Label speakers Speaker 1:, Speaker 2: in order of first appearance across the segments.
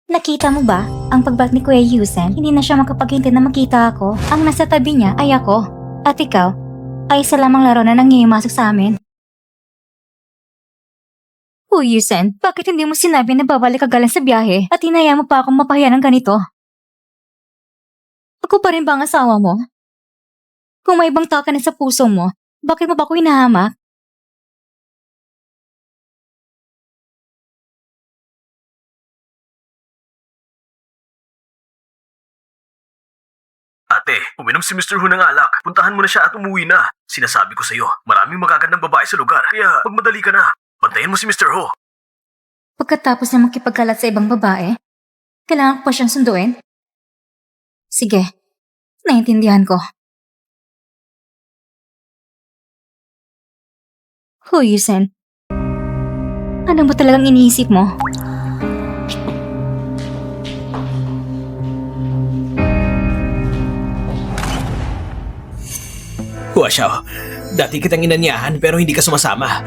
Speaker 1: Nakita mo ba? Ang pagbalik ni Kuya Yusen, hindi na siya makapaghintay na makita ako. Ang nasa tabi niya ay ako. At ikaw, ay isa lamang laro na nangihimasok sa amin. Kuya Yusen, bakit hindi mo sinabi na babalik ka galing sa biyahe at hinaya mo pa akong mapahiya ng ganito? Ako pa rin ba ang asawa mo? Kung may ibang tao ka na sa puso mo, bakit mo ba ako hinahamak?
Speaker 2: Ate, uminom si Mr. Hu ng alak. Puntahan mo na siya at umuwi na. Sinasabi ko sa'yo, maraming magagandang babae sa lugar. Kaya magmadali ka na. Bantayan mo si Mr. Hu.
Speaker 1: Pagkatapos na makipagkalat sa ibang babae, kailangan ko pa siyang sunduin? Sige, naiintindihan ko. Yusen, ano ba talagang iniisip mo?
Speaker 2: Hua Xiao, dati kitang inanyahan pero hindi ka sumasama.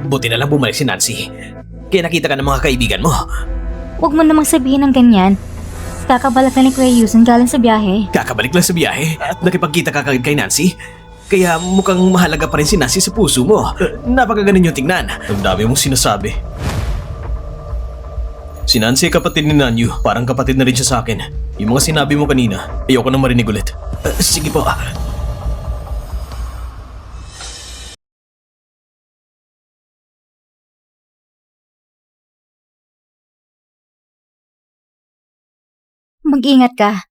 Speaker 2: Buti na lang bumalik si Nancy. Kaya nakita ka ng mga kaibigan mo.
Speaker 1: Huwag mo namang sabihin ng ganyan. Kakabalak na ni Kuya Yusen galing sa biyahe.
Speaker 2: Kakabalik lang sa biyahe at nakipagkita ka kagad kay Nancy. Kaya mukhang mahalaga pa rin si Nancy sa puso mo. Napakagaling yung tingnan. Ang dami mong sinasabi. Si Nancy ay kapatid ni Nanyu. Parang kapatid na rin siya sa akin. Yung mga sinabi mo kanina, ayoko nang marinig ulit. Sige po.
Speaker 1: Mag-ingat ka.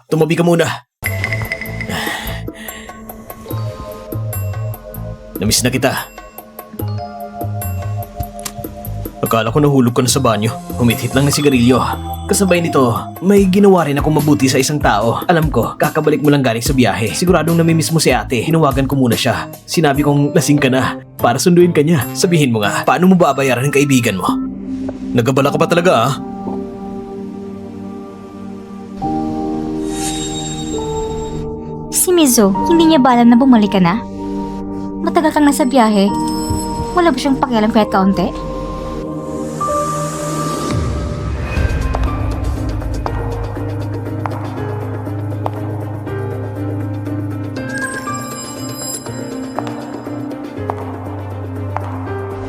Speaker 2: Tumabi ka muna. Namiss na kita. Akala ko nahulog ka na sa banyo. Humithit lang ng sigarilyo. Kasabay nito, may ginawa rin akong mabuti sa isang tao. Alam ko, kakabalik mo lang galing sa biyahe. Siguradong namimiss mo si ate. Hinawagan ko muna siya. Sinabi kong lasing ka na para sunduin ka niya. Sabihin mo nga, paano mo babayaran ng kaibigan mo? Nagabala ka pa talaga ah?
Speaker 1: Si Mizo, hindi niya ba alam na bumalik ka na? Matagal kang nasa biyahe. Wala ba siyang pakialam kahit kaunti?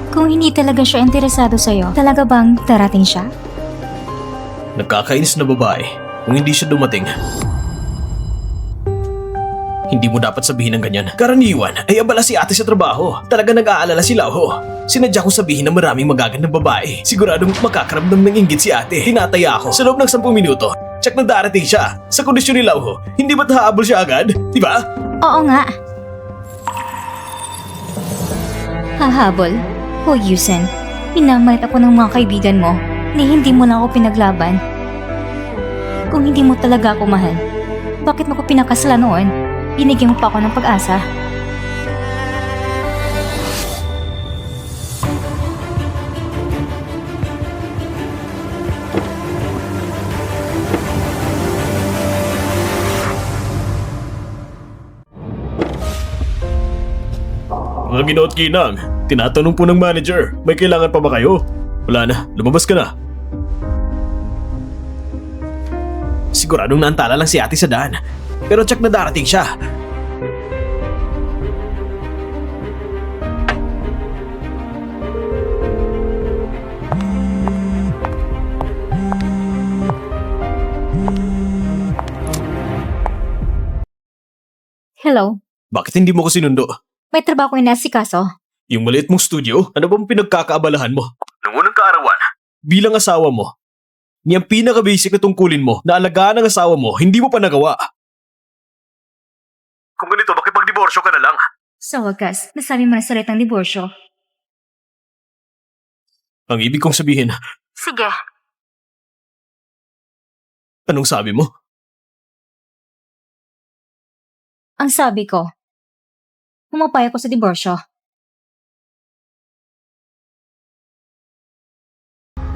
Speaker 1: Kung hindi talaga siya interesado sa'yo, talaga bang darating siya?
Speaker 2: Nagkakainis na babae. Kung hindi siya dumating, hindi mo dapat sabihin ng ganyan. Karaniwan ay abala si ate sa trabaho. Talaga nag-aalala si Lauho. Sinadya ko sabihin na maraming magagandang babae. Siguradong makakaramdam ng inggit si ate. Tinataya ako. Sa loob ng 10 minuto, check na darating siya. Sa kondisyon ni Lauho, hindi ba't hahabol siya agad? Diba?
Speaker 1: Oo nga. Hahabol? Yusen, pinamalit ako ng mga kaibigan mo ni hindi mo lang ako pinaglaban. Kung hindi mo talaga ako mahal, bakit mo ko pinakasala noon? Binigyan mo pa ako ng pag-asa.
Speaker 2: Mga Gino't Ginang, tinatanong po ng manager, may kailangan pa ba kayo? Wala na, lumabas ka na. Siguradong naantala lang si ate sa daan. Pero check na darating siya.
Speaker 1: Hello?
Speaker 2: Bakit hindi mo ko sinundo?
Speaker 1: May trabaho ko inasikaso.
Speaker 2: Yung maliit mong studio, ano bang pinagkakaabalahan mo? Nung unang kaarawan, bilang asawa mo, niyang pinaka-basic na tungkulin mo na alagaan ng asawa mo, hindi mo pa nagawa. Kung ganito, makipag-diborsyo ka na lang.
Speaker 1: Sa wakas, nasabi mo na sa salitang diborsyo.
Speaker 2: Ang ibig kong sabihin,
Speaker 1: Sige.
Speaker 2: anong sabi mo?
Speaker 1: Ang sabi ko, pumapayag ko sa diborsyo.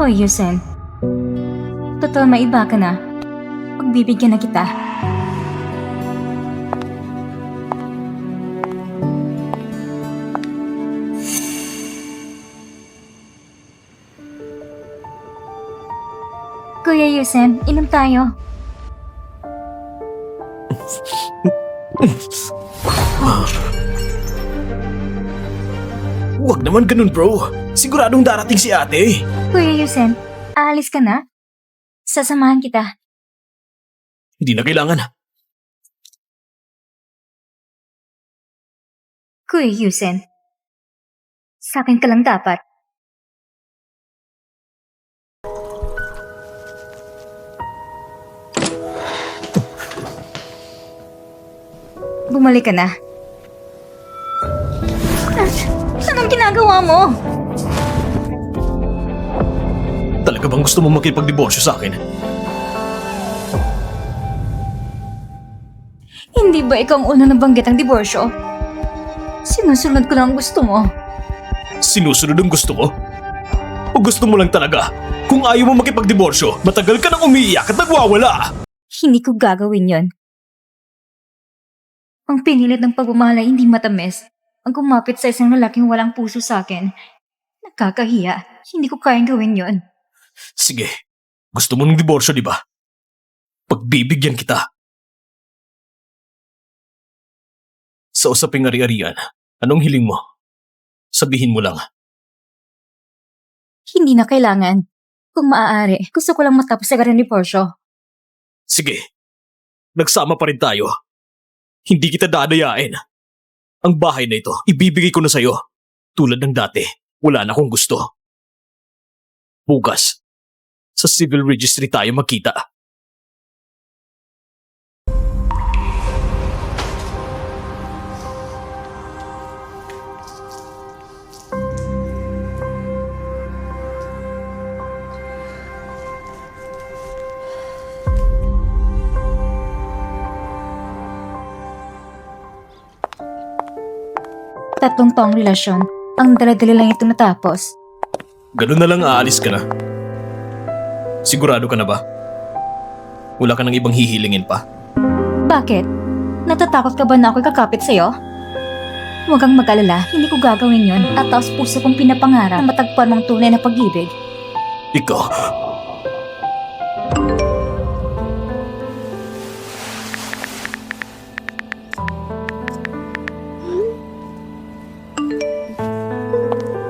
Speaker 1: Yusen, total maiba ka na. Pagbibigyan na kita. Kuya Yusen, inom tayo.
Speaker 2: Huwag naman ganun, bro. Siguradong darating si ate.
Speaker 1: Kuya Yusen, aalis ka na? Sasamahan kita.
Speaker 2: Hindi na kailangan.
Speaker 1: Kuya Yusen, sa akin ka lang dapat. Bumalik ka na. Anong ginagawa mo?
Speaker 2: Talaga bang gusto mo makipagdiborsyo sa akin?
Speaker 1: Hindi ba ikaw ang una nabanggit ang diborsyo? Sinusunod ko lang ang gusto mo.
Speaker 2: Sinusunod ang gusto ko? O gusto mo lang talaga? Kung ayaw mo makipagdiborsyo, matagal ka nang umiiyak at nagwawala!
Speaker 1: Hindi ko gagawin yon. Ang pinilit ng pagmamahal ay hindi matamis. Ang kumapit sa isang lalaking walang puso sa akin. Nakakahiya. Hindi ko kayang gawin yon.
Speaker 2: Sige, gusto mo ng diborsyo, di ba? Pagbibigyan kita. Sa usaping ari-arian, anong hiling mo? Sabihin mo lang.
Speaker 1: Hindi na kailangan. Kung maaari, gusto ko lang matapos sa ganun diborsyo.
Speaker 2: Sige, nagsama pa rin tayo. Hindi kita dadayain. Ang bahay na ito, ibibigay ko na sa'yo. Tulad ng dati, wala na akong gusto. Bukas, sa civil registry tayo magkita.
Speaker 1: Tatlong taong relasyon. Ang dala-dala lang ito natapos.
Speaker 2: Ganun na lang aalis ka na. Sigurado ka na ba? Wala ka ng ibang hihilingin pa?
Speaker 1: Bakit? Natatakot ka ba na ako'y kakapit sa'yo? Huwag kang mag-alala, hindi ko gagawin yon at taos puso kong pinapangarap na matagpuan mong tunay na pag-ibig.
Speaker 2: Ikaw,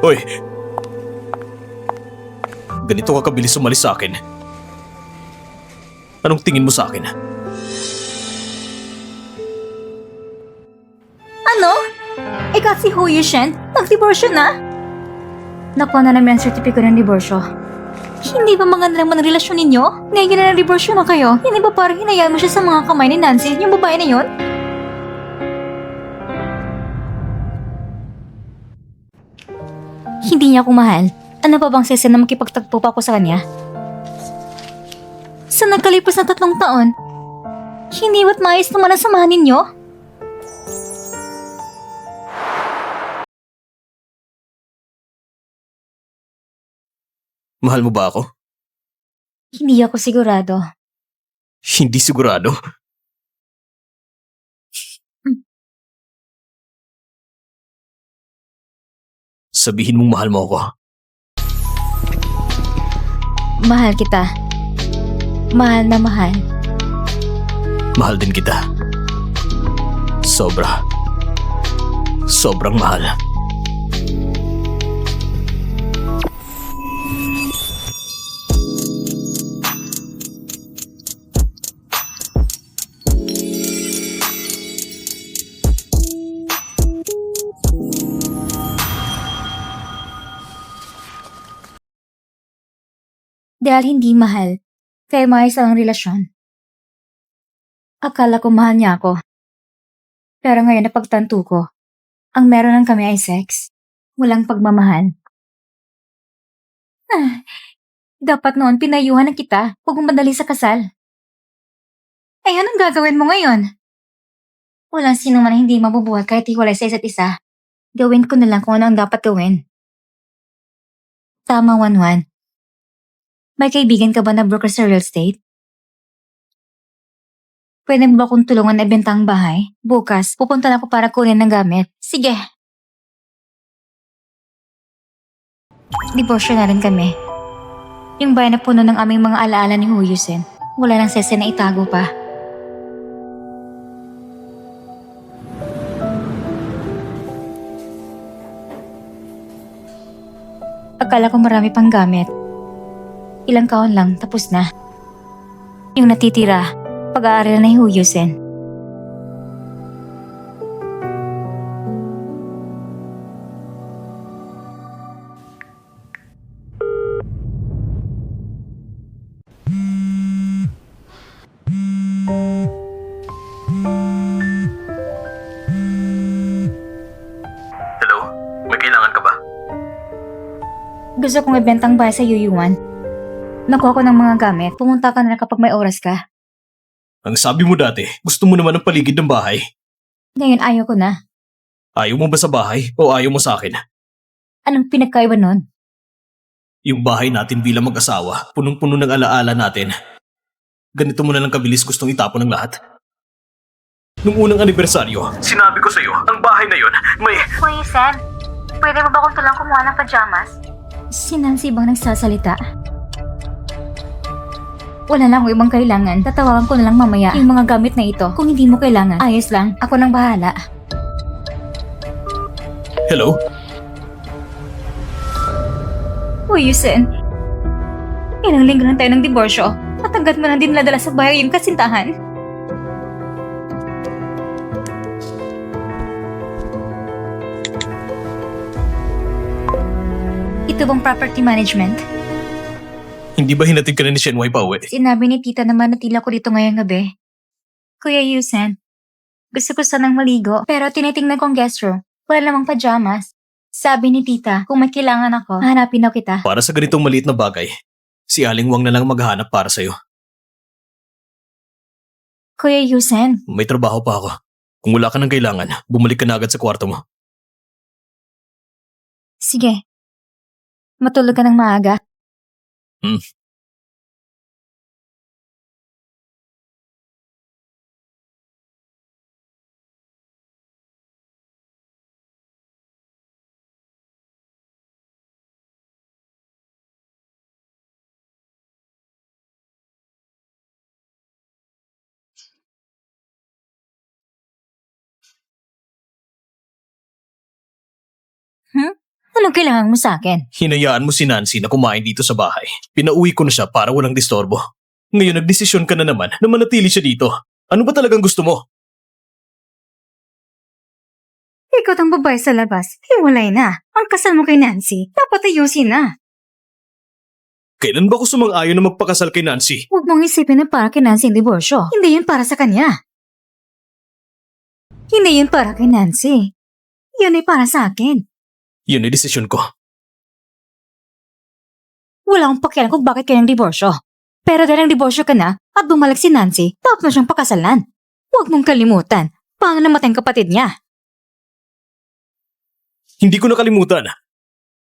Speaker 2: Hoy! Ganito ka kabilis umalis sa akin. Anong tingin mo sa akin?
Speaker 1: Ano? Ikaw si Hu Yushen? Nag-diborsyo na? Nakuha na namin ang sertipiko ng diborsyo. Hindi ba mga naman ang relasyon ninyo? Ngayon na diborsyo na kayo. Hindi ba parang hinayaan mo siya sa mga kamay ni Nancy, yung babae na yon? Hindi niya ako mahal. Ano pa bang sesen na makipagtagpo pa ako sa kanya? Sa nagkalipas na 3 taon, hindi ba't maayos naman ang samahan ninyo?
Speaker 2: Mahal mo ba ako?
Speaker 1: Hindi ako sigurado.
Speaker 2: Hindi sigurado. Sabihin mong mahal mo ako.
Speaker 1: Mahal kita. Mahal na mahal.
Speaker 2: Mahal din kita. Sobra. Sobrang mahal.
Speaker 1: Dahil hindi mahal, kaya maayos ang relasyon. Akala ko mahal niya ako. Pero ngayon napagtanto ko, ang meron lang kami ay sex. Walang pagmamahal. Dapat noon pinayuhan na kita huwag madali sa kasal. Ay, anong gagawin mo ngayon? Walang sino man hindi mabubuhat kahit hiwalay sa isa't isa. Gawin ko na lang kung ano ang dapat gawin. Tama, Wanwan. May kaibigan ka ba na broker sa real estate? Pwede mo ba akong tulungan na ibenta ang bahay? Bukas, pupunta na ako para kunin ng gamit. Sige. Diborsyo na rin kami. Yung bahay na puno ng aming mga alaala ni Huyusen. Wala nang sese na itago pa. Akala ko marami pang gamit. Ilang kahon lang, tapos na. Yung natitira, pag-aaral na ni Huyusen.
Speaker 2: Hello? May kailangan ka ba?
Speaker 1: Gusto kong ibentang bahay sa Yuyuan. Nakuha ko ng mga gamit. Pumunta ka na lang kapag may oras ka.
Speaker 2: Ang sabi mo dati, gusto mo naman ng paligid ng bahay.
Speaker 1: Ngayon ayaw ko na.
Speaker 2: Ayaw mo ba sa bahay o ayaw mo sa akin?
Speaker 1: Anong pinagkaiba nun?
Speaker 2: Yung bahay natin bilang mag-asawa, punong-puno ng alaala natin. Ganito mo na lang kabilis gustong itapon ng lahat. Nung unang anibersaryo, sinabi ko sa'yo, ang bahay na yon may...
Speaker 1: Huyusen, pwede mo ba kung tulang kumuha ng pajamas? Si Nancy bang nagsasalita? Wala lang akong ibang kailangan. Tatawagan ko na lang mamaya yung mga gamit na ito. Kung hindi mo kailangan, ayos lang. Ako nang bahala.
Speaker 2: Hello?
Speaker 1: Huyusen, ilang linggo lang tayo ng diborsyo. At agad mo na din nadala sa bahay yung kasintahan. Ito bang property management?
Speaker 2: Hindi ba hinatid ka na ni Shenwai pa uwi?
Speaker 1: Sinabi ni tita na manatila ko dito ngayong gabi. Kuya Yusen, gusto ko sanang maligo pero tinitingnan kong guest room. Wala namang pajamas. Sabi ni tita, kung may kailangan ako, hanapin daw kita.
Speaker 2: Para sa ganitong maliit na bagay, si Aling Wang na lang maghahanap para sa'yo.
Speaker 1: Kuya Yusen,
Speaker 2: May trabaho pa ako. Kung wala ka ng kailangan, bumalik ka na agad sa kwarto mo.
Speaker 1: sige. Matulog ka ng maaga. Anong kailangan mo sa akin?
Speaker 2: Hinayaan mo si Nancy na kumain dito sa bahay. Pinauwi ko na siya para walang distorbo. Ngayon nagdesisyon ka na naman na manatili siya dito. Ano ba talagang gusto mo?
Speaker 1: Ikaw ang babae sa labas. Hiwalay na. Ang kasal mo kay Nancy, dapat ayusin na.
Speaker 2: Kailan ba ko sumang-ayon na magpakasal kay Nancy?
Speaker 1: Huwag mong isipin na para kay Nancy ang diborsyo. Hindi yun para sa kanya. Hindi yun para kay Nancy. Yun ay para sa akin.
Speaker 2: Yun ay desisyon ko.
Speaker 1: Wala akong pakialam kung bakit kayo ng diborsyo. Pero dahil ang diborsyo ka na at bumalik si Nancy, dapat mo siyang pakasalan. Huwag mong kalimutan. Paano namatay ang kapatid niya?
Speaker 2: Hindi ko nakalimutan.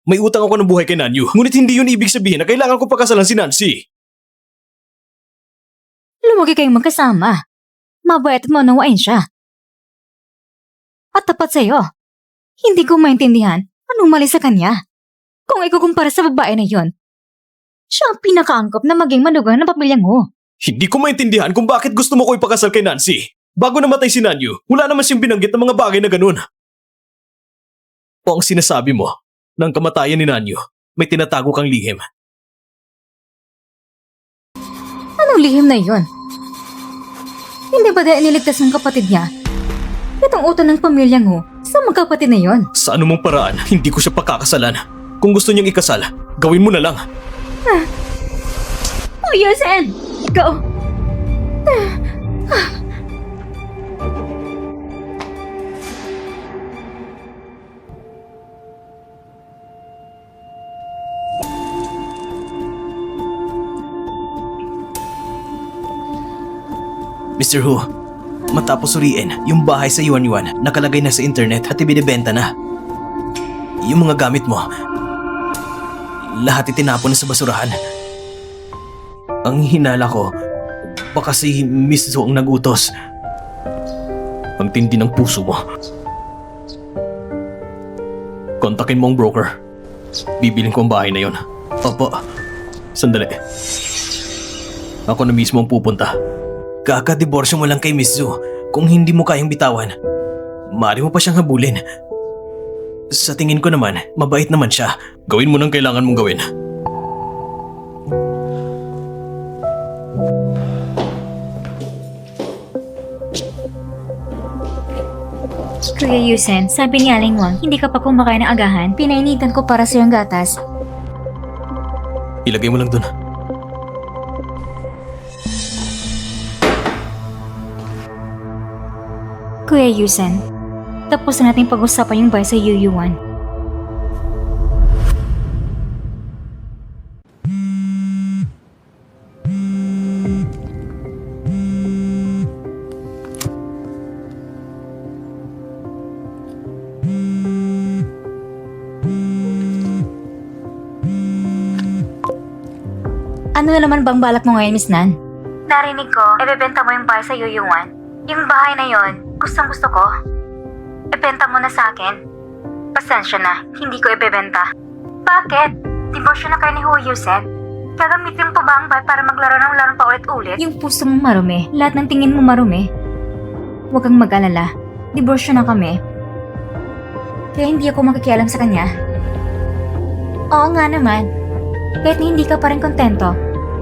Speaker 2: May utang ako ng buhay kay Nanyu. Ngunit hindi yun ibig sabihin na kailangan ko pakasalan si Nancy.
Speaker 1: Lumaki kayong magkasama. Mabait at maunawain siya. At tapat sa'yo. Hindi ko maintindihan anong mali sa kanya. Kung ikukumpara sa babae na yon, siya ang pinakaangkop na maging manugang ng pamilyang mo.
Speaker 2: Hindi ko maintindihan kung bakit gusto mo ko ipakasal kay Nancy. Bago namatay si Nanyu, wala naman siyang binanggit ng mga bagay na ganun. O ang sinasabi mo, ng kamatayan ni Nanyu, may tinatago kang lihim.
Speaker 1: Anong lihim na yon? Hindi ba dahil niligtas ng kapatid niya? Itong utang ng pamilyang mo sa magkapatid na yon.
Speaker 2: Sa anumang paraan, hindi ko siya pakakasalan. Kung gusto niyang ikasal, gawin mo na lang.
Speaker 1: Oh, Yusen! Ikaw!
Speaker 2: Mr. Hu, matapos suriin, yung bahay sa Yuan-Yuan nakalagay na sa internet at ibinibenta na. Yung mga gamit mo, lahat itinapon na sa basurahan. Ang hinala ko, baka si Miss Zhou ang nagutos. Ang tindi ng puso mo. Kontakin mo ang broker. Bibiling ko ang bahay na yon. Opo, Sandali. Ako na mismo ang pupunta. Kakadiborsyo mo lang kay Miss Zu. Kung hindi mo kayang bitawan, maaari mo pa siyang habulin. Sa tingin ko naman, mabait naman siya. Gawin mo nang kailangan mong gawin.
Speaker 1: Kuya Yusen, sabi ni Aling Wang, hindi ka pa kumakain ng agahan. Pinainitan ko para sa iyong gatas.
Speaker 2: Ilagay mo lang dun.
Speaker 1: Kuya Yusen, tapos na natin pag-usapan yung bahay sa Yuyuan. Ano na naman bang balak mo ngayon, Miss Nan? Narinig ko, ibebenta mo yung bahay sa Yuyuan. Yung bahay na yon, gustong gusto ko. Ibenta mo na sa akin. Pasensya na, hindi ko ibebenta. Bakit? Divorce na kayo ni Hu Yusen. Gagamitin mo pa ba ang bahay para maglaro ng larong paulit-ulit? Yung puso mong marumi, lahat ng tingin mo marumi. Huwag kang mag-alala, divorce na kami. Kaya hindi ako makikialam sa kanya. Oo nga naman. Kahit na hindi ka pa rin kontento,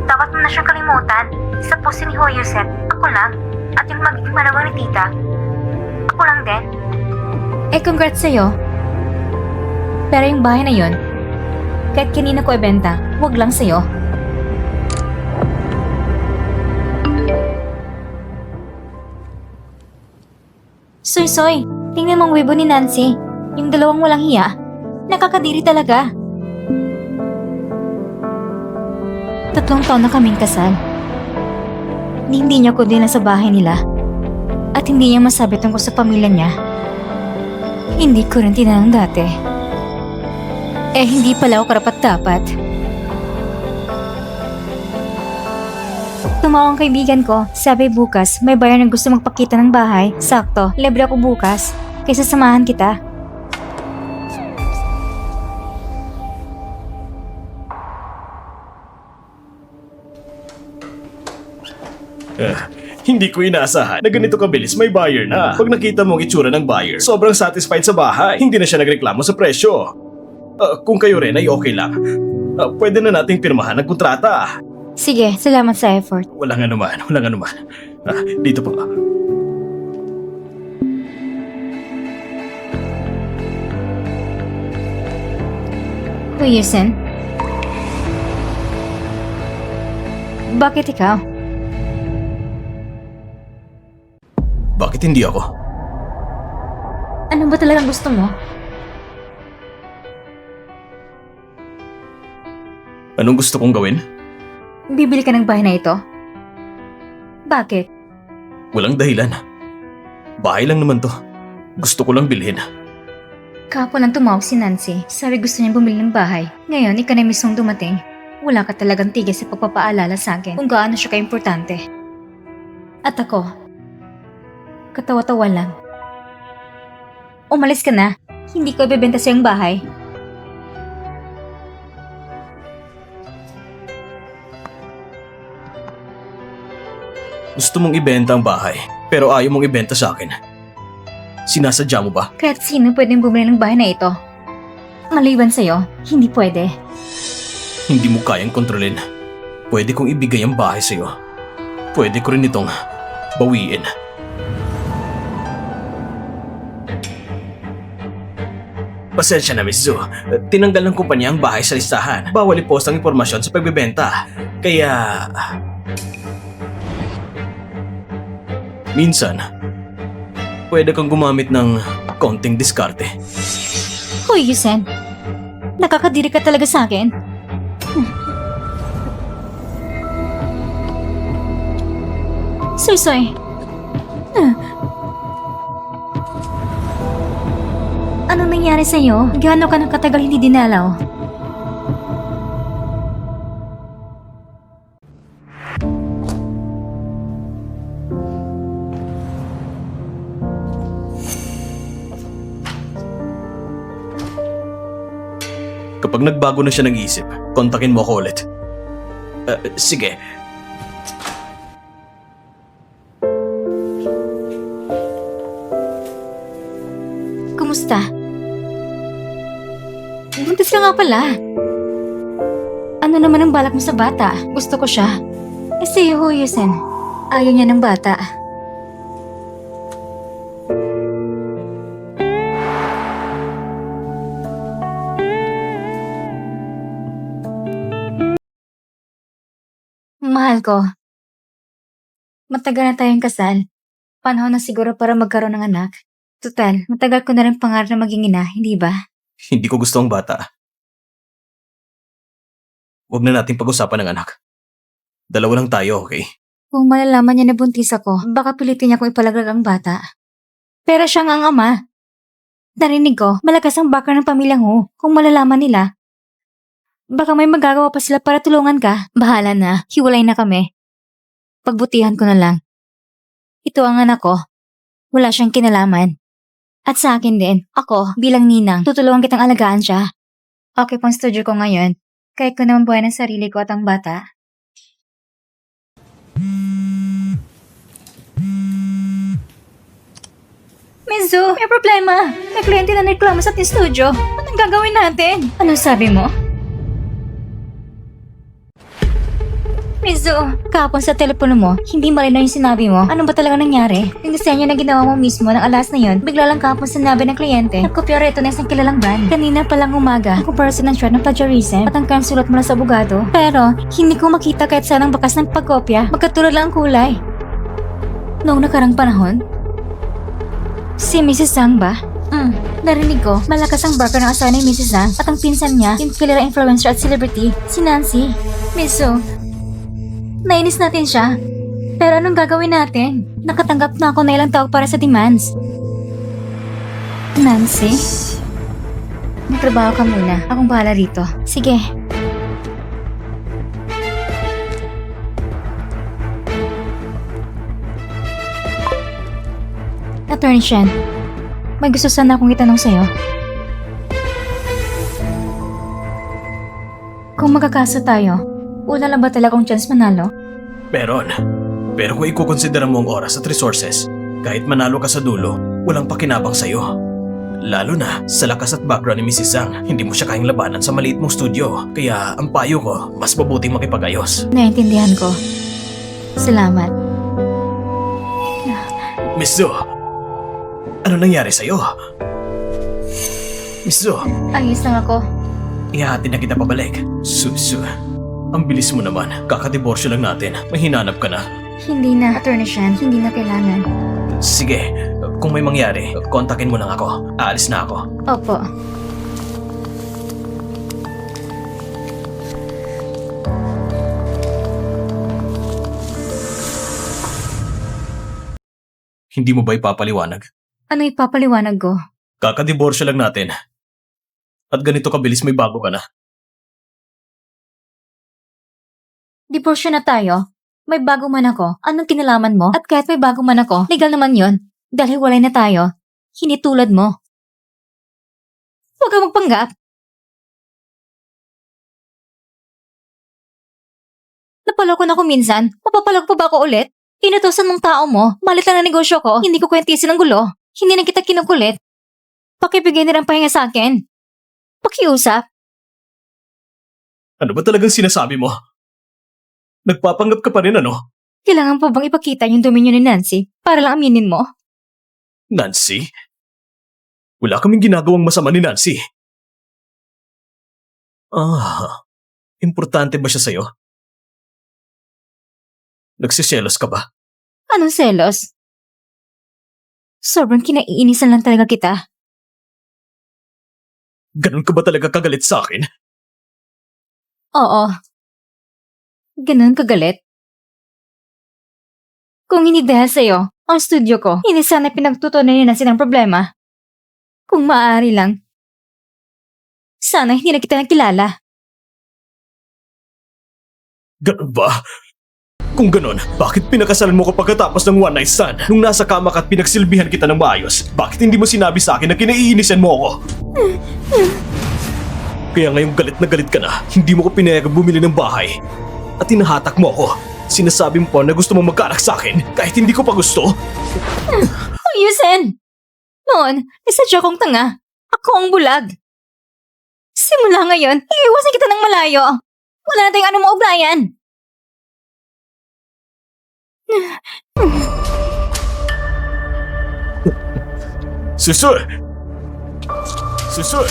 Speaker 1: dapat mo na siyang kalimutan. Sa puso ni Hu Yusen, ako lang. At yung magiging manawang ni tita, ako lang din. Eh, congrats sa'yo. Pero yung bahay na yun, kahit kanina ko ibenta, wag lang sa'yo. Soy, tingnan mong weibo ni Nancy. Yung dalawang walang hiya. Nakakadiri talaga. 3 taon na kaming kasal. Hindi niya ko din sa bahay nila. At hindi niya masabi tungkol sa pamilya niya. Hindi ko rin tinanong dati. Eh, hindi pala ako karapat-dapat. Tumawang kaibigan ko, sabi bukas may buyer na gusto magpakita ng bahay. Sakto, libre ako bukas. Kaysa samahan kita.
Speaker 2: Hindi ko inaasahan na ganito kabilis may buyer na. Pag nakita mo ang itsura ng buyer, sobrang satisfied sa bahay. Hindi na siya nagreklamo sa presyo. Kung kayo rin ay okay lang, pwede na nating pirmahan ng kontrata.
Speaker 1: Sige, salamat sa effort.
Speaker 2: Walang anuman. Dito pa.
Speaker 1: Kuya Yusen? Bakit ikaw?
Speaker 2: Bakit hindi ako?
Speaker 1: Ano ba talagang gusto mo?
Speaker 2: Anong gusto kong gawin?
Speaker 1: Bibili ka ng bahay na ito? Bakit?
Speaker 2: Walang dahilan. Bahay lang naman to. Gusto ko lang bilhin.
Speaker 1: Kahapon lang tumawag si Nancy. Sabi gusto niya bumili ng bahay. Ngayon, ikaw na mismong dumating. Wala ka talagang tigil sa pagpapaalala sa akin kung gaano siya ka-importante. At ako, katawa-tawa lang. Umalis ka na. Hindi ko ibebenta sa iyong bahay.
Speaker 2: Gusto mong ibenta ang bahay, pero ayaw mong ibenta sa akin. Sinasadya mo ba?
Speaker 1: Kahit sino pwedeng bumili ng bahay na ito. Maliban sa'yo, hindi pwede.
Speaker 2: Hindi mo kayang kontrolin. Pwede kong ibigay ang bahay sa'yo. Pwede ko rin itong bawiin. Pasensya na, Miss Zu. Tinanggal ng kumpanya ang bahay sa listahan. Bawal i-post ang impormasyon sa pagbebenta. Kaya... minsan, pwede kang gumamit ng konting diskarte.
Speaker 1: Hoy, Yusen. Nakakadiri ka talaga sa akin. Soy. Anong nangyari sa'yo? Gaano ka nang katagal hindi dinalaw?
Speaker 2: Kapag nagbago na siya ng isip, kontakin mo ako ulit. Sige.
Speaker 1: Kumusta? Buntis ka nga pala. Ano naman ang balak mo sa bata? Gusto ko siya. Si Huyusen, ayaw niya ng bata. Mahal ko, matagal na tayong kasal. Panahon na siguro para magkaroon ng anak. Total, matagal ko na rin pangarap na maging ina, hindi ba?
Speaker 2: Hindi ko gusto ang bata. Huwag na natin pag-usapan ng anak. Dalawa lang tayo, okay?
Speaker 1: Kung malalaman niya na buntis ako, baka pilitin niya kung ipalaglag ang bata. Pero siya nga ang ama. Narinig ko, malakas ang background ng pamilyang Hu. Kung malalaman nila, baka may magagawa pa sila para tulungan ka. Bahala na, hiwalay na kami. Pagbutihan ko na lang. Ito ang anak ko. Wala siyang kinalaman. At sa akin din, ako bilang ninang, tutulungan kitang alagaan siya. Okay pang studio ko ngayon. Kahit ko naman buhay ng sarili ko at ang bata. Mizu, may problema. May kliyente na nagreklamo sa ating studio. Anong gagawin natin? Anong sabi mo? Mizu, kahapon sa telepono mo, hindi malinaw yung sinabi mo. Ano ba talaga nangyari? Yung disenyo na ginawa mo mismo ng alas na yon, bigla lang kahapon sinabi ng kliyente, nagkopya ito na isang kilalang brand. Kanina palang umaga, ang comparison ng shred ng plagiarism at ang current sulat mula sa abogado. Pero, hindi ko makita kahit saan ang bakas ng pagkopya. Magkatulad lang ang kulay. Noong nakarang panahon, si Mrs. Zhang ba? Narinig ko, malakas ang background ng asawa ni Mrs. Zhang at ang pinsan niya, yung kilala influencer at celebrity, si Nancy. Miso, nainis natin siya. Pero anong gagawin natin? Nakatanggap na ako na ilang tawag para sa demands. Nancy? Magtrabaho ka muna. Akong bahala rito. Sige. Attorney Shen, may gusto sana akong itanong sa'yo. Kung magkakaso tayo, una lang ba talagang chance manalo?
Speaker 2: Meron. Pero kung ikukonsidera mo ang oras at resources, kahit manalo ka sa dulo, walang pakinabang sa'yo. Lalo na sa lakas at background ni Mrs. Zhang, hindi mo siya kayang labanan sa maliit mong studio. Kaya ang payo ko, mas mabuting makipag-ayos.
Speaker 1: Naintindihan ko. Salamat.
Speaker 2: Miss Zhu, ano nangyari sa'yo? Miss Zhu,
Speaker 1: Ayos lang ako.
Speaker 2: ihati na kita pabalik. Su, ang bilis mo naman. Kakadiborsyo lang natin. May hinanap ka na.
Speaker 1: Hindi na, Attorney Shen. Hindi na kailangan.
Speaker 2: Sige, kung may mangyari, kontakin mo lang ako. Aalis na ako.
Speaker 1: Opo.
Speaker 2: Hindi mo ba ipapaliwanag?
Speaker 1: Ano ipapaliwanag ko?
Speaker 2: Kakadiborsyo lang natin. At ganito kabilis may bago ka na.
Speaker 1: Diborsyo na tayo. May bago man ako. Anong kinalaman mo? At kahit may bago man ako, legal naman yon. Dahil hiwalay na tayo. Hindi tulad mo. Huwag kang magpanggap. Napaloko na ako minsan. Mapapaloko pa ba ako ulit? Inutosan ng tao mo. Malit lang na negosyo ko. Hindi ko kwentisin ang gulo. Hindi na kita kinukulit. Pakibigay na ng pahinga sa akin. Pakiusap.
Speaker 2: Ano ba talagang sinasabi mo? Nagpapanggap ka pa rin ano?
Speaker 1: Kailangan pa bang ipakita yung dominyo ni Nancy para lang aminin mo?
Speaker 2: Nancy? Wala kaming ginagawang masama ni Nancy. Importante ba siya sa'yo? Nagsiselos ka ba?
Speaker 1: Anong selos? Sobrang kinaiinisan lang talaga kita.
Speaker 2: Ganun ka ba talaga kagalit sa akin?
Speaker 1: Oo. Ganun kagalit. Kung hindi dahil sa'yo, ang studio ko, hindi sana pinagtutunan ni Nancy ng problema. Kung maaari lang, sana hindi na kita nakilala.
Speaker 2: Ganun ba? Kung ganun, bakit pinakasalan mo ko pagkatapos ng one night stand? Nung nasa kama ka at pinagsilbihan kita ng maayos, bakit hindi mo sinabi sa akin na kinaiinisan mo ako? Kaya ngayong galit na galit ka na, hindi mo ko pinayagang bumili ng bahay. at tinahatak mo ako. Sinasabi mo pa na gusto mo magkaanak sa akin kahit hindi ko pa gusto?
Speaker 1: Oh, Yusen! Noon, isadya kong tanga. Ako ang bulag. Simula ngayon, iiwasan kita ng malayo. Wala na tayong anong maugnayan.
Speaker 2: Susul! Susul!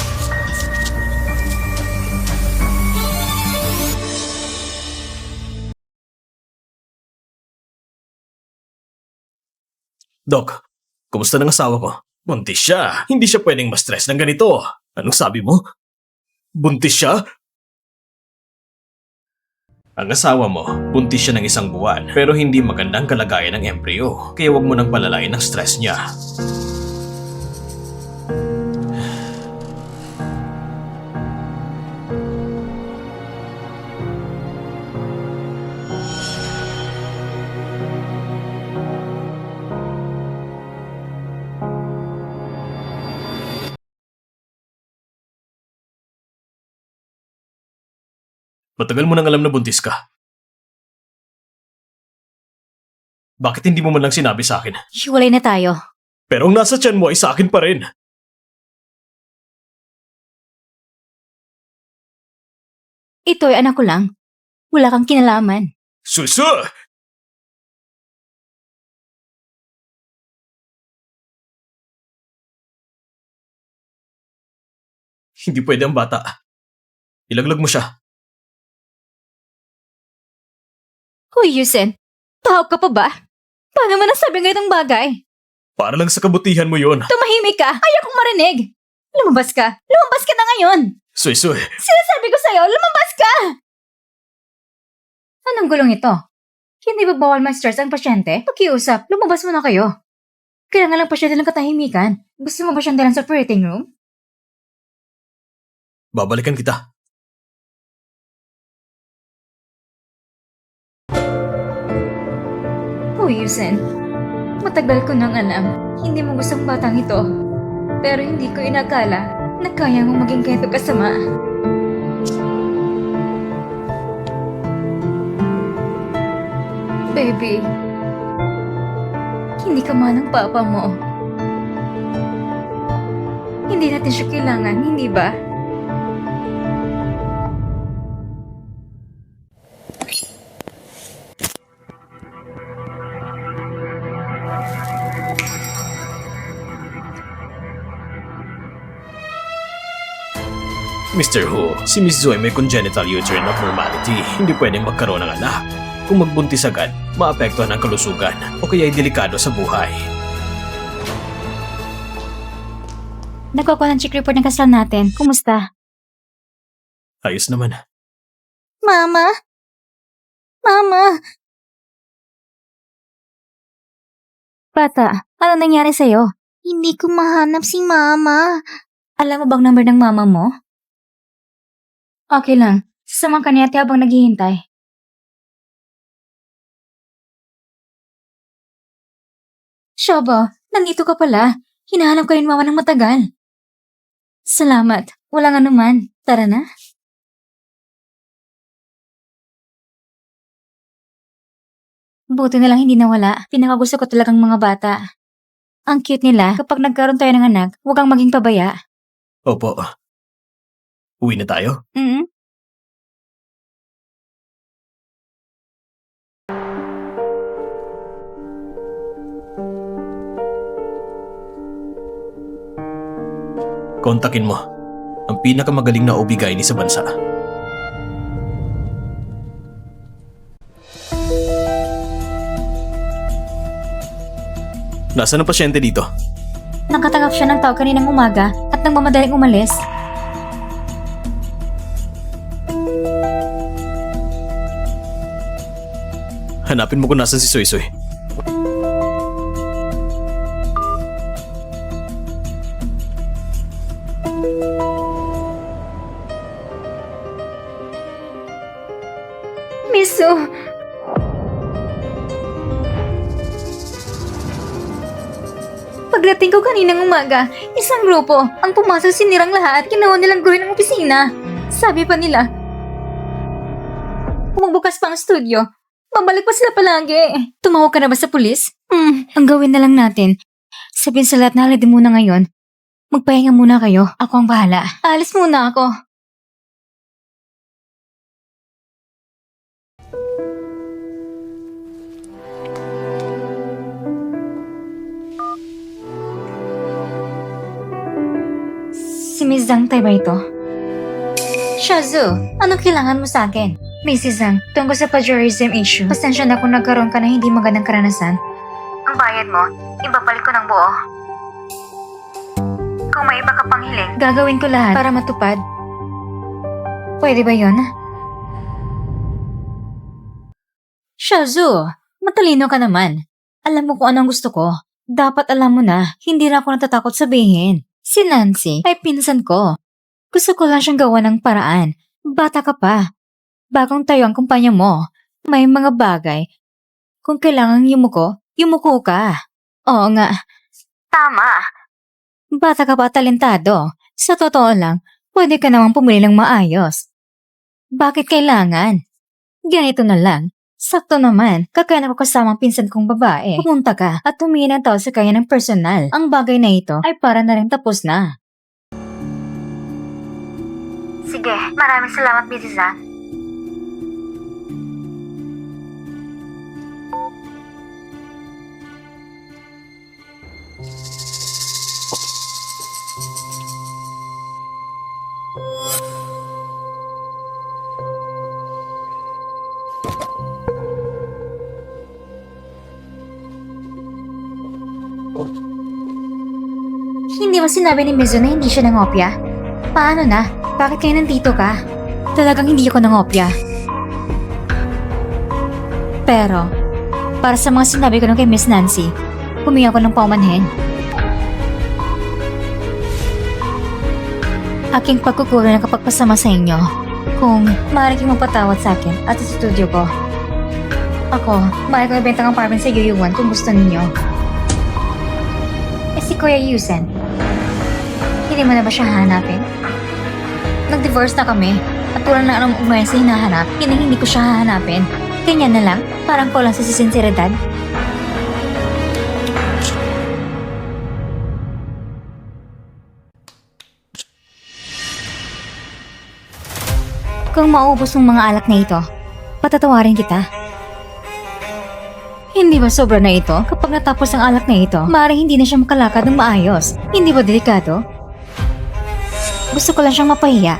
Speaker 2: Dok, kumusta ng asawa ko? Buntis siya. Hindi siya pwedeng ma-stress ng ganito. Anong sabi mo? Buntis siya? Ang asawa mo, buntis siya ng 1 buwan, pero hindi magandang kalagayan ng embryo, kaya wag mo nang palalain ang stress niya. Matagal mo nang alam na buntis ka. Bakit hindi mo man lang sinabi sa akin?
Speaker 1: Hiwalay na tayo.
Speaker 2: Pero ang nasa tiyan mo ay sa akin pa rin.
Speaker 1: Ito ay anak ko lang. Wala kang kinalaman.
Speaker 2: Susu! Hindi pwede ang bata. Ilaglag mo siya.
Speaker 1: Hoy, Yusen! Tao ka pa ba? Paano mo nasabi ngayon ang bagay?
Speaker 2: Para lang sa kabutihan mo yon.
Speaker 1: Tumahimik ka! Ayaw kong marinig! Lumabas ka! Lumabas ka na ngayon!
Speaker 2: Suy-suy.
Speaker 1: Sinasabi ko sa'yo, lumabas ka! Anong gulong ito? Hindi ba bawal ma-stress ang pasyente? Pakiusap, lumabas mo na kayo. Kaya nga lang pasyente ng katahimikan. Gusto mo ba siyang dalan sa operating room?
Speaker 2: Babalikan kita.
Speaker 1: Oh, Yusen. Matagal ko nang alam, hindi mo gustong batang ito. Pero hindi ko inakala na kaya mong maging ganito kasama. Baby, hindi ka man ang papa mo. Hindi natin siya kailangan, hindi ba?
Speaker 2: Mr. Hu, si Miss Zoe may congenital uterine abnormality. Hindi pwedeng magkaroon ng anak. Kung magbuntis agad, maapektuhan ang kalusugan o kaya ay delikado sa buhay.
Speaker 1: Nagkukuha ng check report ng kasal natin. Kumusta?
Speaker 2: Ayos naman.
Speaker 1: Mama? Mama? Bata, ano nangyari sa'yo? Hindi ko mahanap si Mama. Alam mo bang number ng mama mo? Okay lang. Sasama ka niya habang naghihintay. Shaba, nandito ka pala. Hinahanap ka rin mama ng matagal. Salamat. Walang anuman. Tara na. Buti na lang hindi nawala. Pinakagusto ko talagang mga bata. Ang cute nila. Kapag nagkaroon tayo ng anak, huwag kang maging pabaya.
Speaker 2: Opo. Uwi na tayo?
Speaker 1: Mm-hmm.
Speaker 2: Kontakin mo ang pinakamagaling na OB-GYN sa bansa. Nasaan ang pasyente dito?
Speaker 1: Nakatanggap siya ng tawag kaninang umaga at nang mamadaling umalis.
Speaker 2: Hanapin mo kung nasan si Soy Soy.
Speaker 1: Miso! Pagdating ko kaninang umaga, isang grupo ang pumasok sinirang lahat at ginawa nilang gawin ang opisina. Sabi pa nila, Kung magbukas pa ang studio, babalik pa sila palagi. Tumawag ka na ba sa pulis? Ang gawin na lang natin, sabihin sa lahat na holiday muna ngayon. Magpahinga muna kayo. Ako ang bahala. Alis muna ako. Si Miss Zhang tayo ba ito? Shazu, anong kailangan mo sa akin? Mrs. Zhang, tungkol sa plagiarism issue, pasensya na kung nagkaroon ka ng hindi magandang karanasan. Ang bayad mo, ibabalik ko ng buo. Kung may iba ka pang hiling, gagawin ko lahat para matupad. Pwede ba yun? Shazu, matalino ka naman. Alam mo kung anong gusto ko. Dapat alam mo na, hindi na ako natatakot sabihin. Si Nancy ay pinsan ko. Gusto ko lang siyang gawa ng paraan. Bata ka pa. Bagong tayo ang kumpanya mo. May mga bagay. Kung kailangan yumuko ka. Oo nga. Tama. Bata ka pa talentado. Sa totoo lang, pwede ka namang pumili ng maayos. Bakit kailangan? Ganito na lang. Sakto naman, kakain ako kasamang pinsan kong babae. Pumunta ka at humingi ng tao sa kanya ng personal. Ang bagay na ito ay para na rin tapos na. Sige, maraming salamat, Mrs. Zhang. Hindi mo sinabi ni Mizu na hindi siya nangopya? Paano na? Bakit kayo nandito ka? Talagang hindi ako nangopya. Pero, para sa mga sinabi ko nung kay Miss Nancy, humingi ako ng paumanhin. Aking pagkukulang ng kapagpasama sa inyo. Kung maaari kayong magpatawad sa akin at sa studio ko. Ako, maaari kong ibenta ng apartment sa Yuyuan kung gusto ninyo. Si Kuya Yusen, hindi mo na ba siya hahanapin? Nag-divorce na kami at wala na anong umayon sa hinahanap, hindi ko siya hahanapin. Ganyan na lang, parang kulang sa sinseridad. Kung maubos ng mga alak na ito, patatawarin kita. Hindi ba sobra na ito? Kapag natapos ang alak na ito, maaaring hindi na siya makalakad ng maayos. Hindi ba delikado? Gusto ko lang siyang mapahiya.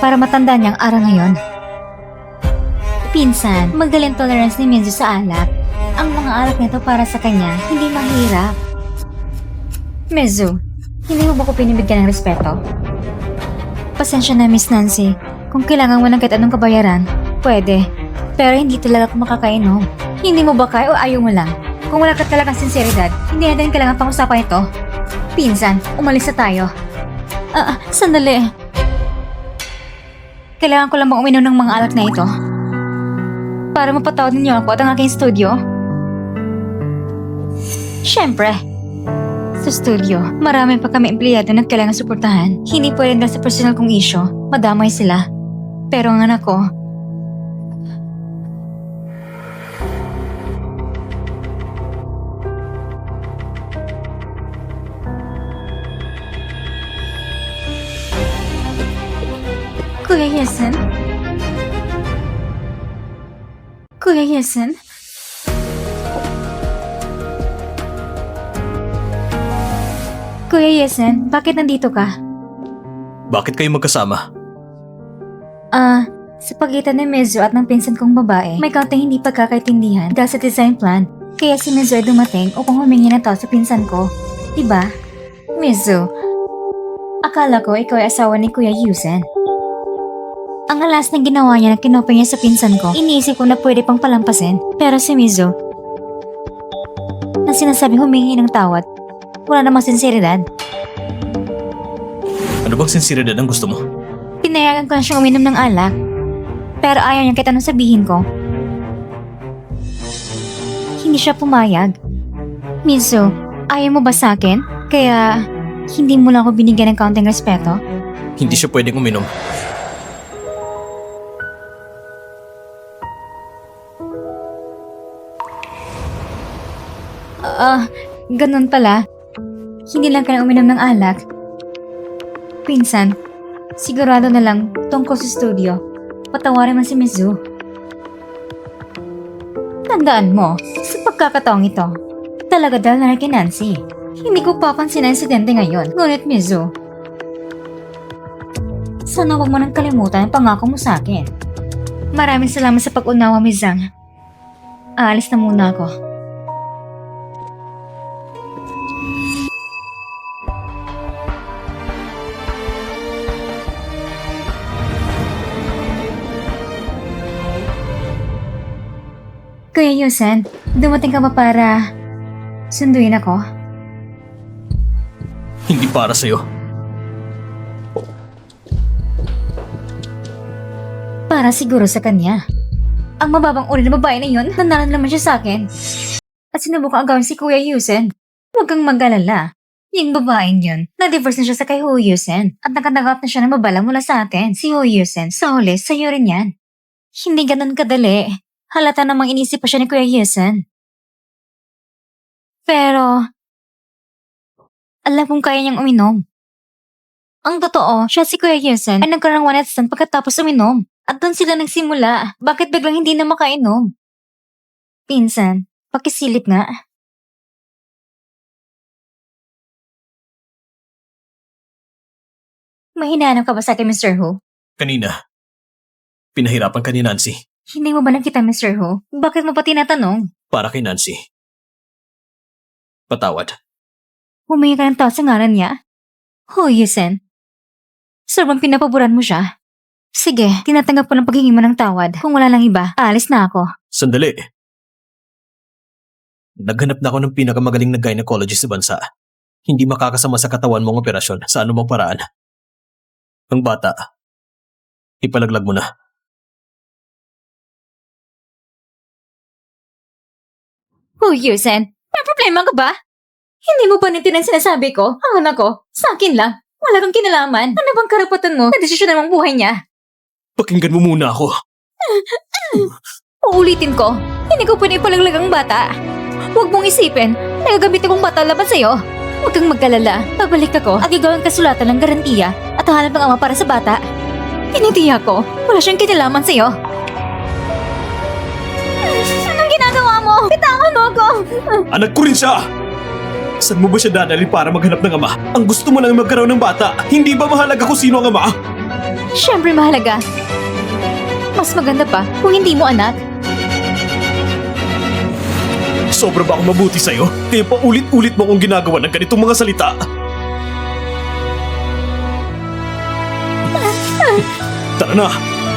Speaker 1: Para matandaan niya ang araw ngayon. Pinsan, magdaling tolerance ni Minzu sa alak. Ang mga alak nito para sa kanya, hindi mahirap. Minzu, hindi mo ba ko pinibigyan ng respeto? Pasensya na, Miss Nancy. Kung kailangan mo ng kahit anong kabayaran, pwede. Pero hindi talaga ako makakainom. Hindi mo ba kaya o ayaw mo lang? Kung wala ka talagang sinseridad, hindi natin kailangan pang-usapan ito. Pinsan, umalis na tayo. Sandali. Kailangan ko lang bang uminom ng mga alak na ito? Para mapatawad ninyo ako at ang aking studio? Siyempre. Sa studio, marami pa kami empleyado na kailangan suportahan. Hindi pwede lang sa personal kong issue. Madamay sila. Pero ang anak ko, Kuya Yesen? Kuya Yesen? Kuya Yesen, bakit nandito ka?
Speaker 2: Bakit kayo magkasama?
Speaker 1: Sa pagitan ni Mizu at ng pinsan kong babae, may kaunting hindi pagkakaintindihan dahil sa design plan. Kaya si Mizu ay dumating upang humingi ng tao sa pinsan ko. Diba? Mizu, akala ko ikaw ay asawa ni Kuya Yusen. Ang alas na ginawa niya na kinopya niya sa pinsan ko, iniisip ko na pwede pang palampasin. Pero si Mizu, na sinasabing humingi ng tawad, wala namang sinseridad.
Speaker 2: Ano bang sinseridad ang gusto mo?
Speaker 1: Pinayagan ko na siyang uminom ng alak. Pero ayaw niya kahit anong sabihin ko. Hindi siya pumayag. Mizu, ayaw mo ba sa akin? Kaya hindi mo lang ako binigyan ng kaunting respeto?
Speaker 2: Hindi siya pwedeng uminom.
Speaker 1: Ganun pala. Hindi lang ka na uminom ng alak. Pinsan, sigurado na lang tungkol sa studio. Patawarin man si Mizu. Tandaan mo, sa pagkakataong ito, talaga dahil na kay Nancy. Hindi ko papansin ang insidente ngayon, ngunit Mizu. Sana huwag mo nang kalimutan ang pangako mo sa akin. Maraming salamat sa pag-unawa, Miss Zhang. Aalis na muna ako. Kuya Yusen, dumating ka ba para sunduin ako?
Speaker 2: Hindi para sa'yo.
Speaker 1: Para siguro sa kanya. Ang mababang uri ng babae na yun, nanalo naman siya sa akin. At sinubukang agawin si Kuya Yusen. Huwag kang mag-alala. Yung babaeng yun, nag-divorce na siya sa kay Hu Yusen at nakatagap na siya ng babala mula sa atin. Si Hu Yusen, sa huli, sa'yo rin yan. Hindi ganun kadali. Halata namang inisip pa siya ni Kuya Yusen. Pero, alam kong kaya niyang uminom. Ang totoo, siya si Kuya Yusen ay nagkaroon ng one night stand pagkatapos uminom. At doon sila nagsimula. Bakit biglang hindi na makainom? Pinsan, pakisilip nga. Mahinanap ka ba sa akin, Mr. Ho?
Speaker 2: Kanina, pinahirapan ka ni Nancy.
Speaker 1: Hindi mo ba nakita, Mr. Ho? Bakit mo pa tinatanong?
Speaker 2: Para kay Nancy. Patawad.
Speaker 1: Humingi ka ng tawad sa ngalan niya? Ho, Yusen. Sobrang pinapaboran mo siya. Sige, tinatanggap ko ng paghingi mo ng tawad. Kung wala lang iba, aalis na ako.
Speaker 2: Sandali. Naghanap na ako ng pinakamagaling na gynecologist sa bansa. Hindi makakasama sa katawan mong operasyon sa anumang paraan. Ang bata, ipalaglag mo na.
Speaker 1: Ho, Yusen, may problema ka ba? Hindi mo ba nintindihan sinasabi ko? Ang anak ko, sa akin lang. Wala kang kinalaman. Ano bang karapatan mo sa desisyon ng buhay niya?
Speaker 2: Pakinggan mo muna ako.
Speaker 1: Uulitin ko, hindi ko pwede ipalaglag ang bata. Huwag mong isipin na gagamitin kong bata laban sa'yo. Huwag kang magkalala. Babalik ako at gagawin kasulatan ng garantiya at hahanap ng ama para sa bata. Tinitiya ko, wala siyang kinalaman sa'yo. Anong ginagawa mo? Bitawan mo ako!
Speaker 2: Anak ko rin siya! Saan mo ba siya dadalhin para maghanap ng ama? Ang gusto mo lang magkaroon ng bata. Hindi ba mahalaga kung sino ang ama?
Speaker 1: Siyempre mahalaga. Mas maganda pa kung hindi mo anak.
Speaker 2: Sobra ba akong mabuti sa'yo? Kaya pa ulit-ulit mo akong ginagawa ng ganitong mga salita. Tara na!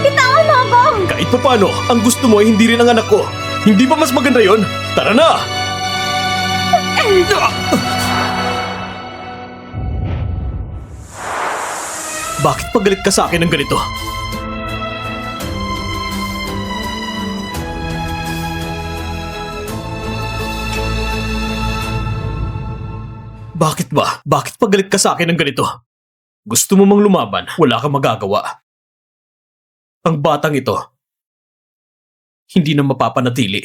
Speaker 1: Bitawan mo ako!
Speaker 2: Kahit pa paano, ang gusto mo ay hindi rin ang anak ko. Hindi ba mas maganda yon? Tara na! Bakit pagalit ka sa akin ng ganito? Bakit ba? Bakit pagalit ka sa akin ng ganito? Gusto mo mang lumaban, wala kang magagawa. Ang batang ito, hindi na mapapanatili.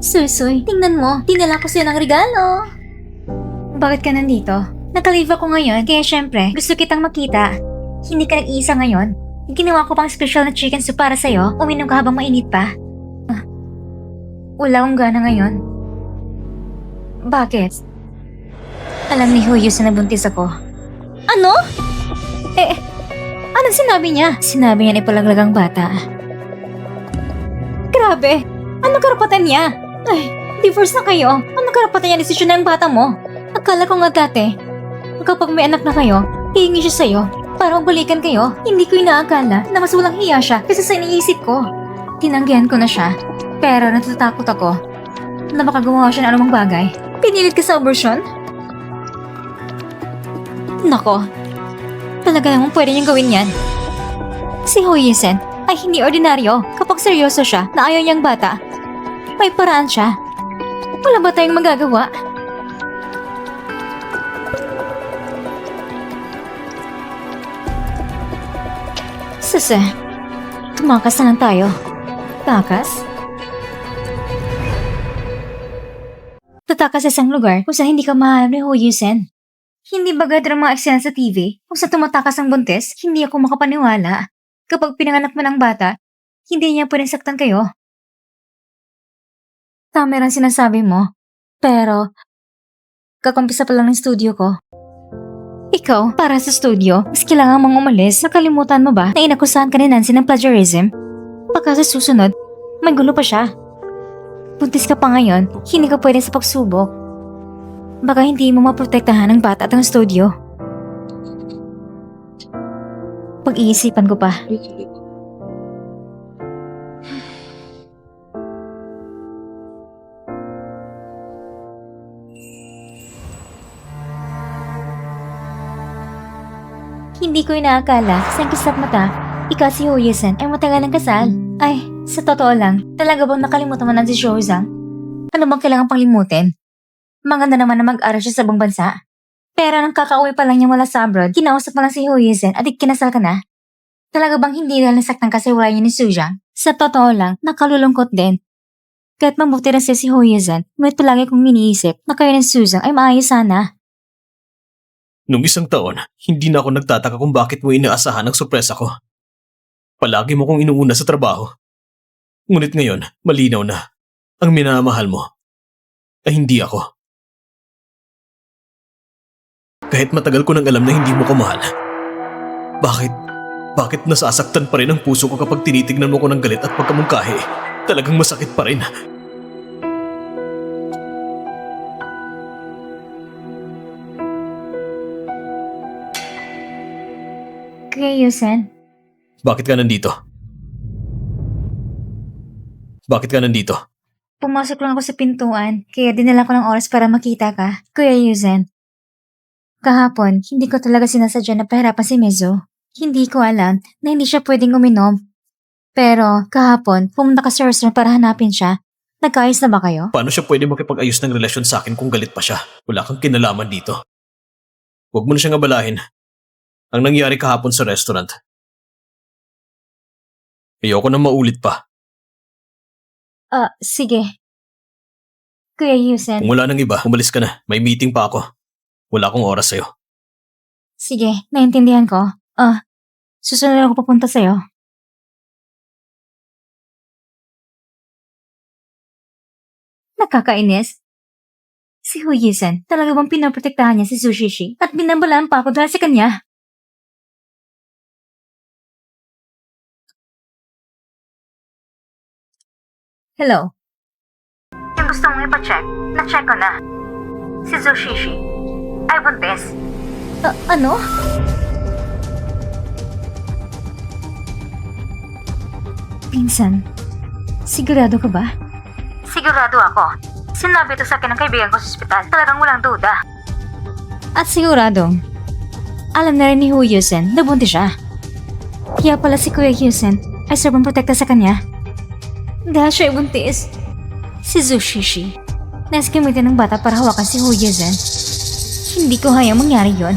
Speaker 1: Susoy, tingnan mo. Dinala ko sa'yo ng regalo. Bakit ka nandito? Naka-leave ako ngayon, kaya syempre, gusto kitang makita. Hindi ka nag-iisa ngayon. Ginawa ko pang special na chicken soup para sa'yo. Uminom ka habang mainit pa. Wala akong gana ngayon. Bakit? Alam ni Huyos na nabuntis ako. Ano? Anong sinabi niya? Sinabi niya na ipalaglag ang bata. Grabe! Ano karapatan niya? Ay, divorce na kayo. Ano karapatan niya desisyon ng bata mo? Akala ko nga dati, kapag may anak na kayo, hihingi siya sa'yo para magbalikan kayo. Hindi ko inaakala na mas walang hiya siya kasi sa iniisip ko. Tinanggihan ko na siya, pero natatakot ako na baka gumawa siya ng anumang bagay. Pinilit ka sa abortion? Nako, Talaga namang pwede niyang gawin yan. Si Ho Yisen ay hindi ordinaryo kapag seryoso siya na ayaw niyang bata. May paraan siya. Wala ba tayong magagawa? Sase, tumakas na lang tayo. Takas? Tatakas sa isang lugar kung saan hindi ka mahanap ni Ho Yisen. Hindi ba ganda ng mga eksena sa TV kung saan tumatakas ang buntis? Hindi ako makapaniwala. Kapag pinanganak mo ng bata, hindi niya pwedeng saktan kayo. Tama lang sinasabi mo. Pero, kakumpisa pa lang ng studio ko. Ikaw, para sa studio, mas kailangan mong umalis. Nakalimutan mo ba na inakusahan ka ni Nancy ng plagiarism? Pagka sa susunod, may gulo pa siya. Buntis ka pa ngayon, hindi ka pwede sa pagsubok. Baka hindi mo maprotektahan ang bata at ang studio. Pag-iisipan ko pa. Hindi ko inaakala sa kisap mata, ikaw si Ho Yisen ay matagal ng kasal. Ay, sa totoo lang, talaga bang nakalimutan mo na si Shozang? Ano bang kailangan pang limutin? Maganda naman na mag-aral siya sa ibang bansa. Pero nang kakauwi pa lang niya mula sa abroad, kinausap mo lang si Ho Yisen at ikinasal ka na. Talaga bang hindi dahil nasaktan kasi wala niya ni Sujang? Sa totoo lang, nakalulungkot din. Kahit mabuti rin siya si Ho Yisen, ngunit palagi kong iniisip na kayo ni Sujang ay maayos sana.
Speaker 2: Nung isang taon, hindi na ako nagtataka kung bakit mo inaasahan ang sorpresa ko. Palagi mo kong inuuna sa trabaho. Ngunit ngayon, malinaw na. Ang minamahal mo ay hindi ako. Kahit matagal ko nang alam na hindi mo ko mahal. Bakit nasasaktan pa rin ang puso ko kapag tinitignan mo ko ng galit at pagkamungkahi? Talagang masakit pa rin.
Speaker 1: Kuya Yusen,
Speaker 2: Bakit ka nandito? Bakit ka nandito?
Speaker 1: pumasok lang ako sa pintuan, kaya dinala ko ng oras para makita ka. Kuya Yusen, kahapon, hindi ko talaga sinasadya na pahirapan si Mizu. Hindi ko alam na hindi siya pwedeng uminom. Pero kahapon, pumunta ka sa restaurant para hanapin siya. Nagkaayos na ba kayo?
Speaker 2: Paano siya pwede makipag-ayos ng relasyon sa akin kung galit pa siya? Wala kang kinalaman dito. Huwag mo na siyang abalahin. Ang nangyari kahapon sa restaurant. Ayoko na maulit pa.
Speaker 1: Sige. Kuya Yusen,
Speaker 2: Kung wala nang iba, umalis ka na. May meeting pa ako. Wala akong oras sa'yo.
Speaker 1: sige, naintindihan ko. Susunod ako papunta sa'yo. Nakakainis. Si Hu Yisen, talaga bang pinoprotektahan niya si Sushishi at binabalaan pa ako dahil sa kanya? Hello? Yung gusto mong ipacheck, na-check ko na. Si Sushishi ay buntis. Ano? Pinsan, sigurado ka ba? Sigurado ako. Sinabi ito sa akin ng kaibigan ko sa ospital. Talagang walang duda. At siguradong, alam na rin ni Hu Yusen na buntis siya. Kaya pala si Kuya Yusen ay sobrang protekta sa kanya. Dahil siya ay buntis. Si Zushishi, nais gamitin ng bata para hawakan si Hu Yusen. Hindi ko hayang mangyari yon.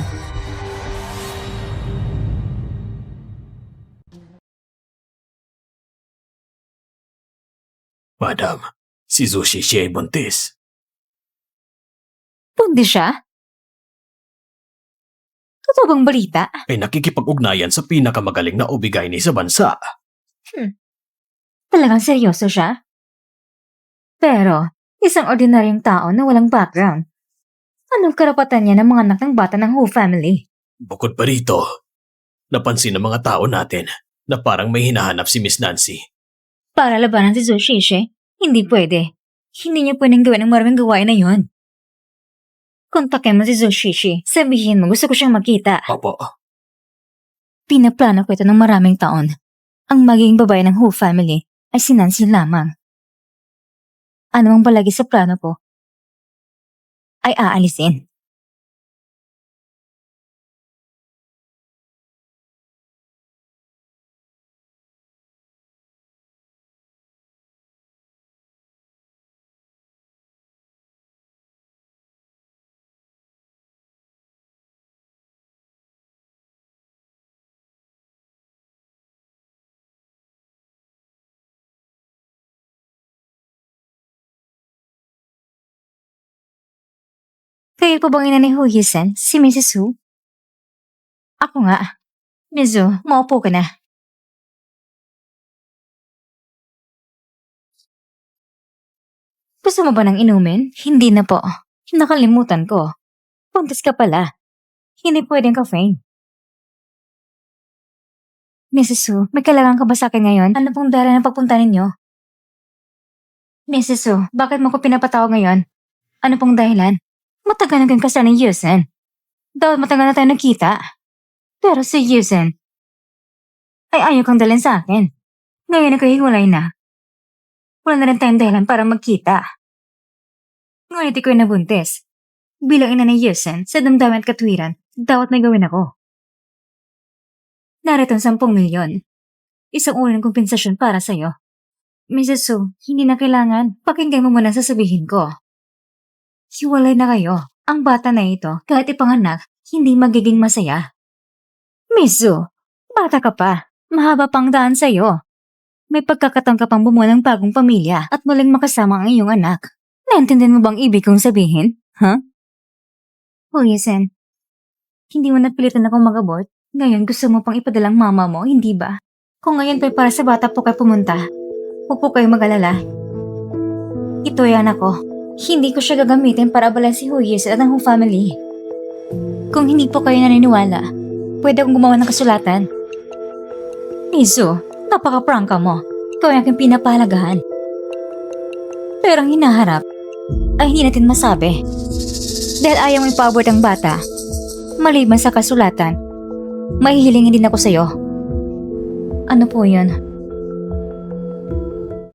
Speaker 2: Madam, si Zushi siya ay buntis.
Speaker 1: Buntis siya? Totoo bang balita?
Speaker 2: Ay nakikipag-ugnayan sa pinakamagaling na obigaini sa bansa.
Speaker 1: Talagang seryoso siya? Pero, isang ordinaryong tao na walang background. Anong karapatan niya ng mga anak ng bata ng Hu family?
Speaker 2: Bukod pa rito, napansin ng mga tao natin na parang may hinahanap si Miss Nancy.
Speaker 1: Para labanan si Zushishi, hindi pwede. Hindi niya pwedeng gawin ang maraming gawain na yon. Kontakin mo si Zushishi. Sabihin mo gusto ko siyang makita.
Speaker 2: Opo.
Speaker 1: Pinaplano ko ito ng maraming taon. Ang magiging babae ng Hu family ay si Nancy lamang. Ano ang palagi sa plano ko ay aalisin. Kayo po bang ina ni Hu-Yusen, si Mrs. Hu? Ako nga. Miss Hu, maupo ka na. Gusto mo ba ng inumin? Hindi na po. Nakalimutan ko. Puntas ka pala. Hindi pwedeng caffeine. Mrs. Hu, may kailangan ka ba sa akin ngayon? Ano pong dahilan ng pagpunta ninyo? Mrs. Hu, bakit mo ko pinapatawag ngayon? Ano pong dahilan? Matagal na kang kasal ni Yusen. Dapat matagal na tayo nakita. Pero si Yusen ay ayaw kang dalhin sa akin. Ngayon nagkahiwalay na. Wala na rin tayong dahilan para magkita. Ngunit iko'y nabuntis. Bilang ina ni Yusen, sa damdamin at katwiran, dapat may gawin ako. Narito ang 10 milyon. Isang unang kompensasyon para sa'yo. Mrs. Su, hindi na kailangan. Pakinggan mo muna sasabihin ko. Hiwalay na kayo. Ang bata na ito, kahit ipanganak, hindi magiging masaya. Miss Su, bata ka pa. Mahaba pang daan sa'yo. May pagkakataon ka pang bumuo ng bagong pamilya at muling makasama ang iyong anak. Naintindihan mo bang ibig kong sabihin? Huh? Hu-Yusen, hindi mo napilitan akong mag-abort. Ngayon gusto mo pang ipadalang mama mo, hindi ba? Kung ngayon pa'y para sa bata po kayo pumunta, huwag po kayo mag-alala. Ito ay anak ko. Hindi ko siya gagamitin para abalan si Hu-Yusen at ang Hu family. Kung hindi po kayo naniniwala, pwede akong gumawa ng kasulatan. Mizu, napaka-prangka mo. Ikaw ay aking pinapahalagahan. Pero ang hinaharap ay hindi natin masabi. Dahil ayaw mo ipa-abort ang bata, maliban sa kasulatan, mahihilingin din ako sa'yo. Ano po yun?